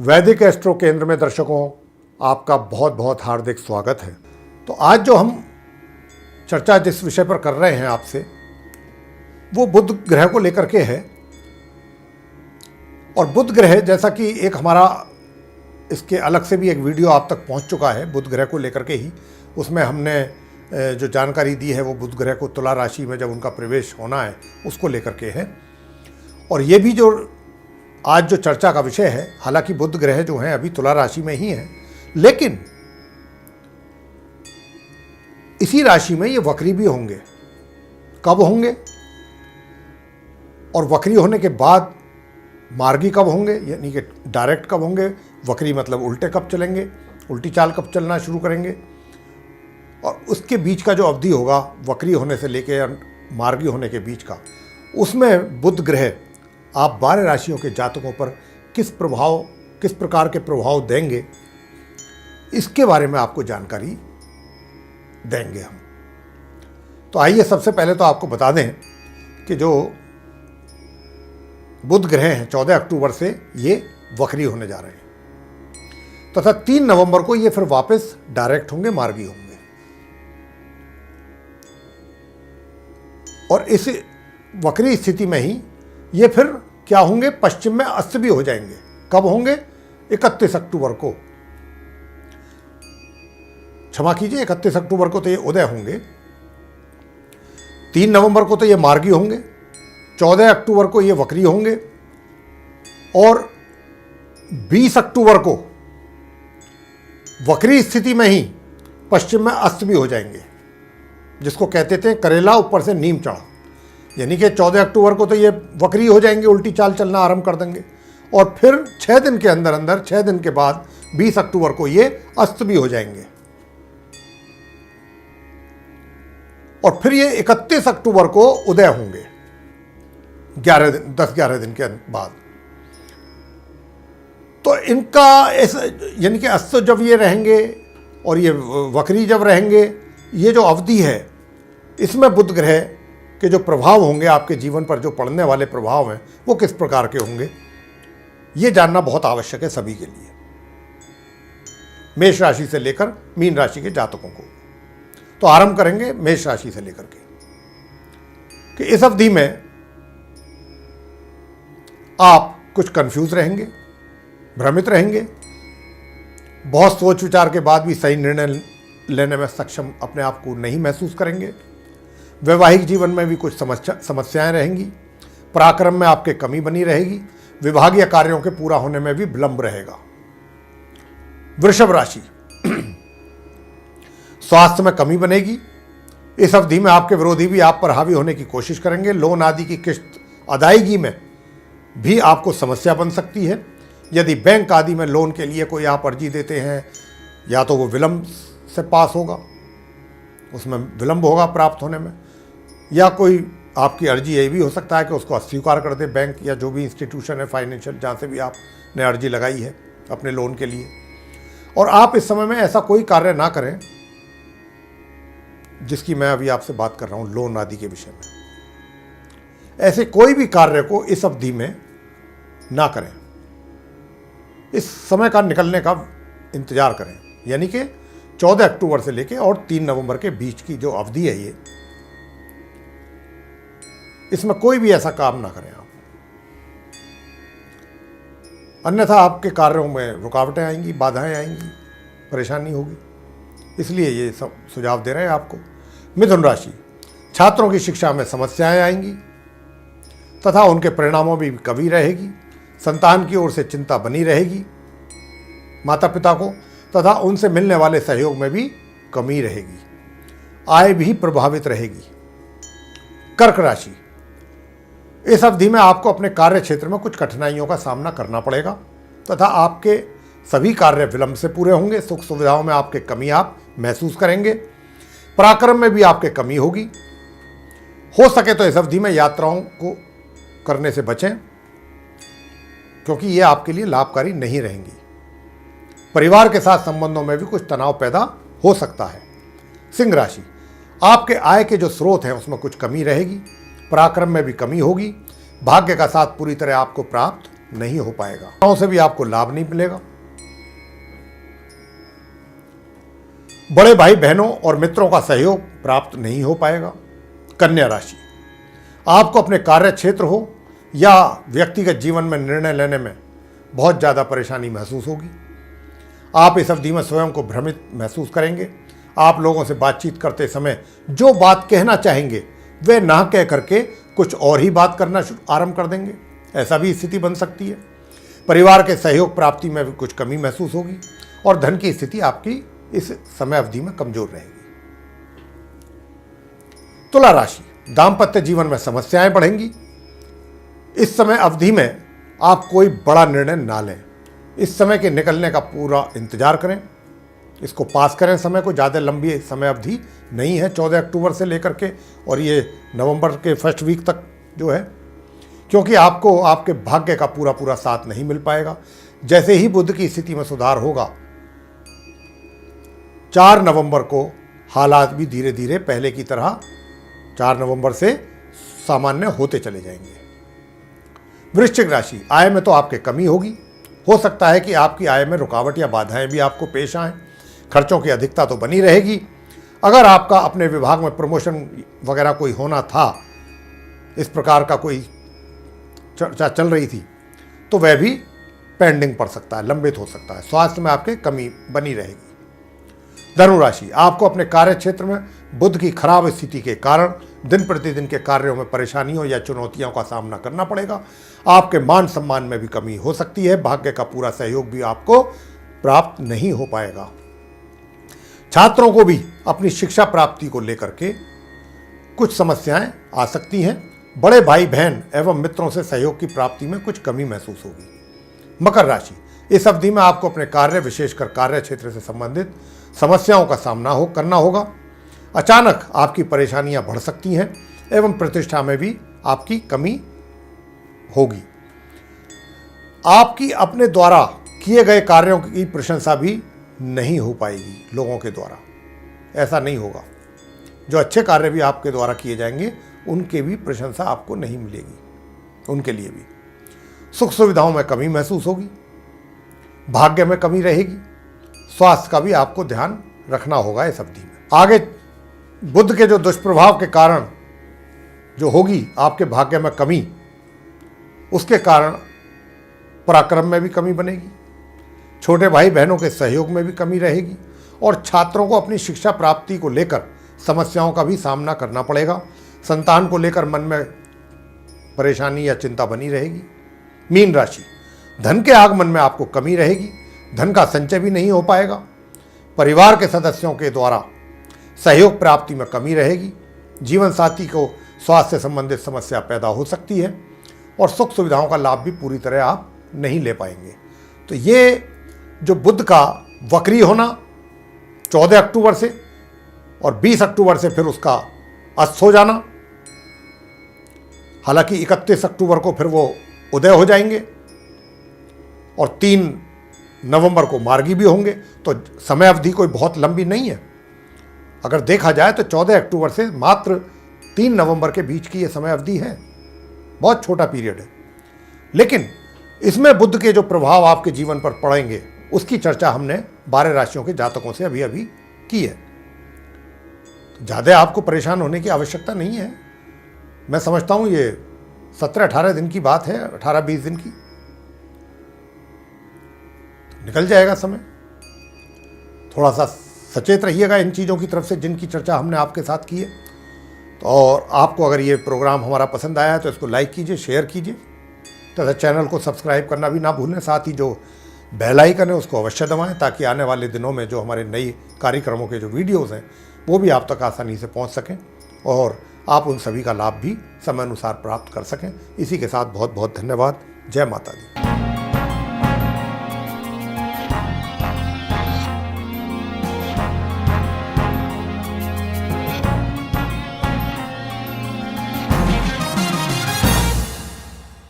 वैदिक एस्ट्रो केंद्र में दर्शकों आपका बहुत बहुत हार्दिक स्वागत है। तो आज जो हम चर्चा जिस विषय पर कर रहे हैं आपसे, वो बुध ग्रह को लेकर के है। और बुध ग्रह, जैसा कि एक हमारा इसके अलग से भी एक वीडियो आप तक पहुंच चुका है बुध ग्रह को लेकर के ही, उसमें हमने जो जानकारी दी है वो बुध ग्रह को तुला राशि में जब उनका प्रवेश होना है उसको लेकर के है। और ये भी जो आज जो चर्चा का विषय है, हालांकि बुध ग्रह जो हैं अभी तुला राशि में ही हैं, लेकिन इसी राशि में ये वक्री भी होंगे। कब होंगे और वक्री होने के बाद मार्गी कब होंगे, यानी कि डायरेक्ट कब होंगे, वक्री मतलब उल्टे कब चलेंगे, उल्टी चाल कब चलना शुरू करेंगे, और उसके बीच का जो अवधि होगा वक्री होने से लेकर मार्गी होने के बीच का, उसमें बुध ग्रह आप 12 राशियों के जातकों पर किस प्रकार के प्रभाव देंगे, इसके बारे में आपको जानकारी देंगे हम। तो आइए सबसे पहले तो आपको बता दें कि जो बुध ग्रह हैं 14 अक्टूबर से ये वक्री होने जा रहे हैं, तथा 3 नवंबर को ये फिर वापस डायरेक्ट होंगे, मार्गी होंगे। और इस वक्री स्थिति में ही ये फिर क्या होंगे, पश्चिम में अस्त भी हो जाएंगे। कब होंगे? 31 अक्टूबर को, क्षमा कीजिए, 31 अक्टूबर को तो ये उदय होंगे, 3 नवंबर को तो ये मार्गी होंगे, 14 अक्टूबर को ये वक्री होंगे, और 20 अक्टूबर को वक्री स्थिति में ही पश्चिम में अस्त भी हो जाएंगे, जिसको कहते थे करेला ऊपर से नीम चढ़ा। यानी कि 14 अक्टूबर को तो ये वक्री हो जाएंगे, उल्टी चाल चलना आरंभ कर देंगे, और फिर 6 दिन के अंदर 6 दिन के बाद 20 अक्टूबर को ये अस्त भी हो जाएंगे, और फिर ये 31 अक्टूबर को उदय होंगे 10-11 दिन के बाद। तो इनका यानी कि अस्त जब ये रहेंगे और ये वक्री जब रहेंगे, ये जो अवधि है इसमें बुध ग्रह के जो प्रभाव होंगे आपके जीवन पर, जो पड़ने वाले प्रभाव हैं वो किस प्रकार के होंगे, ये जानना बहुत आवश्यक है सभी के लिए, मेष राशि से लेकर मीन राशि के जातकों को। तो आरंभ करेंगे मेष राशि से लेकर के कि इस अवधि में आप कुछ कंफ्यूज रहेंगे, भ्रमित रहेंगे, बहुत सोच विचार के बाद भी सही निर्णय लेने में सक्षम अपने आप को नहीं महसूस करेंगे। वैवाहिक जीवन में भी कुछ समस्याएं रहेंगी, पराक्रम में आपके कमी बनी रहेगी, विभागीय कार्यों के पूरा होने में भी विलंब रहेगा। वृषभ राशि, स्वास्थ्य में कमी बनेगी। इस अवधि में आपके विरोधी भी आप पर हावी होने की कोशिश करेंगे। लोन आदि की किस्त अदायगी में भी आपको समस्या बन सकती है। यदि बैंक आदि में लोन के लिए कोई आप अर्जी देते हैं, या तो वो विलंब से पास होगा, उसमें विलंब होगा प्राप्त होने में, या कोई आपकी अर्जी ये भी हो सकता है कि उसको अस्वीकार कर दे बैंक या जो भी इंस्टीट्यूशन है फाइनेंशियल, जहाँ से भी आपने अर्जी लगाई है अपने लोन के लिए। और आप इस समय में ऐसा कोई कार्य ना करें जिसकी मैं अभी आपसे बात कर रहा हूँ, लोन आदि के विषय में। ऐसे कोई भी कार्य को इस अवधि में ना करें, इस समय का निकलने का इंतजार करें। यानी कि 14 अक्टूबर से लेकर और 3 नवंबर के बीच की जो अवधि है ये, इसमें कोई भी ऐसा काम ना करें आप, अन्यथा आपके कार्यों में रुकावटें आएंगी, बाधाएं आएंगी, परेशानी होगी। इसलिए ये सब सुझाव दे रहे हैं आपको। मिथुन राशि, छात्रों की शिक्षा में समस्याएं आएंगी तथा उनके परिणामों में भी कमी रहेगी। संतान की ओर से चिंता बनी रहेगी माता पिता को, तथा उनसे मिलने वाले सहयोग में भी कमी रहेगी। आय भी प्रभावित रहेगी। कर्क राशि, इस अवधि में आपको अपने कार्य क्षेत्र में कुछ कठिनाइयों का सामना करना पड़ेगा तथा आपके सभी कार्य विलंब से पूरे होंगे। सुख सुविधाओं में आपके कमी आप महसूस करेंगे। पराक्रम में भी आपके कमी होगी। हो सके तो इस अवधि में यात्राओं को करने से बचें, क्योंकि ये आपके लिए लाभकारी नहीं रहेंगी। परिवार के साथ संबंधों में भी कुछ तनाव पैदा हो सकता है। सिंह राशि, आपके आय के जो स्रोत हैं उसमें कुछ कमी रहेगी। पराक्रम में भी कमी होगी। भाग्य का साथ पूरी तरह आपको प्राप्त नहीं हो पाएगा, गाँव से भी आपको लाभ नहीं मिलेगा। बड़े भाई बहनों और मित्रों का सहयोग प्राप्त नहीं हो पाएगा। कन्या राशि, आपको अपने कार्य क्षेत्र हो या व्यक्तिगत जीवन में निर्णय लेने में बहुत ज़्यादा परेशानी महसूस होगी। आप इस अवधि में स्वयं को भ्रमित महसूस करेंगे। आप लोगों से बातचीत करते समय जो बात कहना चाहेंगे वे ना कह करके कुछ और ही बात करना आरंभ कर देंगे, ऐसा भी स्थिति बन सकती है। परिवार के सहयोग प्राप्ति में भी कुछ कमी महसूस होगी और धन की स्थिति आपकी इस समय अवधि में कमजोर रहेगी। तुला राशि, दाम्पत्य जीवन में समस्याएं बढ़ेंगी। इस समय अवधि में आप कोई बड़ा निर्णय ना लें। इस समय के निकलने का पूरा इंतजार करें, इसको पास करें। समय को ज़्यादा लंबी समय अवधि नहीं है, 14 अक्टूबर से लेकर के और ये नवंबर के फर्स्ट वीक तक जो है, क्योंकि आपको आपके भाग्य का पूरा साथ नहीं मिल पाएगा। जैसे ही बुध की स्थिति में सुधार होगा, 4 नवंबर को हालात भी धीरे धीरे पहले की तरह 4 नवंबर से सामान्य होते चले जाएंगे। वृश्चिक राशि, आय में तो आपके कमी होगी। हो सकता है कि आपकी आय में रुकावट या बाधाएं भी आपको पेश आएं। खर्चों की अधिकता तो बनी रहेगी। अगर आपका अपने विभाग में प्रमोशन वगैरह कोई होना था, इस प्रकार का कोई चर्चा चल रही थी, तो वह भी पेंडिंग पड़ सकता है, लंबित हो सकता है। स्वास्थ्य में आपके कमी बनी रहेगी। धनु राशि, आपको अपने कार्य क्षेत्र में बुध की खराब स्थिति के कारण दिन प्रतिदिन के कार्यों में परेशानियों या चुनौतियों का सामना करना पड़ेगा। आपके मान सम्मान में भी कमी हो सकती है। भाग्य का पूरा सहयोग भी आपको प्राप्त नहीं हो पाएगा। छात्रों को भी अपनी शिक्षा प्राप्ति को लेकर के कुछ समस्याएं आ सकती हैं। बड़े भाई बहन एवं मित्रों से सहयोग की प्राप्ति में कुछ कमी महसूस होगी। मकर राशि, इस अवधि में आपको अपने कार्य, विशेषकर कार्य क्षेत्र से संबंधित समस्याओं का सामना करना होगा। अचानक आपकी परेशानियां बढ़ सकती हैं एवं प्रतिष्ठा में भी आपकी कमी होगी। आपकी अपने द्वारा किए गए कार्यों की प्रशंसा भी नहीं हो पाएगी लोगों के द्वारा, ऐसा नहीं होगा। जो अच्छे कार्य भी आपके द्वारा किए जाएंगे उनके भी प्रशंसा आपको नहीं मिलेगी। उनके लिए भी सुख सुविधाओं में कमी महसूस होगी। भाग्य में कमी रहेगी। स्वास्थ्य का भी आपको ध्यान रखना होगा इस अवधि में। आगे बुध के जो दुष्प्रभाव के कारण जो होगी आपके भाग्य में कमी, उसके कारण पराक्रम में भी कमी बनेगी। छोटे भाई बहनों के सहयोग में भी कमी रहेगी और छात्रों को अपनी शिक्षा प्राप्ति को लेकर समस्याओं का भी सामना करना पड़ेगा। संतान को लेकर मन में परेशानी या चिंता बनी रहेगी। मीन राशि, धन के आगमन में आपको कमी रहेगी। धन का संचय भी नहीं हो पाएगा। परिवार के सदस्यों के द्वारा सहयोग प्राप्ति में कमी रहेगी। जीवन साथी को स्वास्थ्य से संबंधित समस्या पैदा हो सकती है और सुख सुविधाओं का लाभ भी पूरी तरह आप नहीं ले पाएंगे। तो ये जो बुध का वक्री होना 14 अक्टूबर से और 20 अक्टूबर से फिर उसका अस्त हो जाना, हालांकि 31 अक्टूबर को फिर वो उदय हो जाएंगे और 3 नवंबर को मार्गी भी होंगे, तो समय अवधि कोई बहुत लंबी नहीं है। अगर देखा जाए तो 14 अक्टूबर से मात्र 3 नवंबर के बीच की ये समय अवधि है, बहुत छोटा पीरियड है। लेकिन इसमें बुध के जो प्रभाव आपके जीवन पर पड़ेंगे उसकी चर्चा हमने 12 राशियों के जातकों से अभी अभी की है। तो ज़्यादा आपको परेशान होने की आवश्यकता नहीं है। मैं समझता हूँ ये 17-18 दिन की बात है, 18-20 दिन की, निकल जाएगा समय। थोड़ा सा सचेत रहिएगा इन चीज़ों की तरफ से जिनकी चर्चा हमने आपके साथ की है। तो और आपको अगर ये प्रोग्राम हमारा पसंद आया है तो इसको लाइक कीजिए, शेयर कीजिए तथा चैनल को सब्सक्राइब करना भी ना भूलें। साथ ही जो बेल आइकन है उसको अवश्य दबाएं ताकि आने वाले दिनों में जो हमारे नई कार्यक्रमों के जो वीडियोज़ हैं वो भी आप तक आसानी से पहुंच सकें और आप उन सभी का लाभ भी समय अनुसार प्राप्त कर सकें। इसी के साथ बहुत बहुत धन्यवाद। जय माता दी।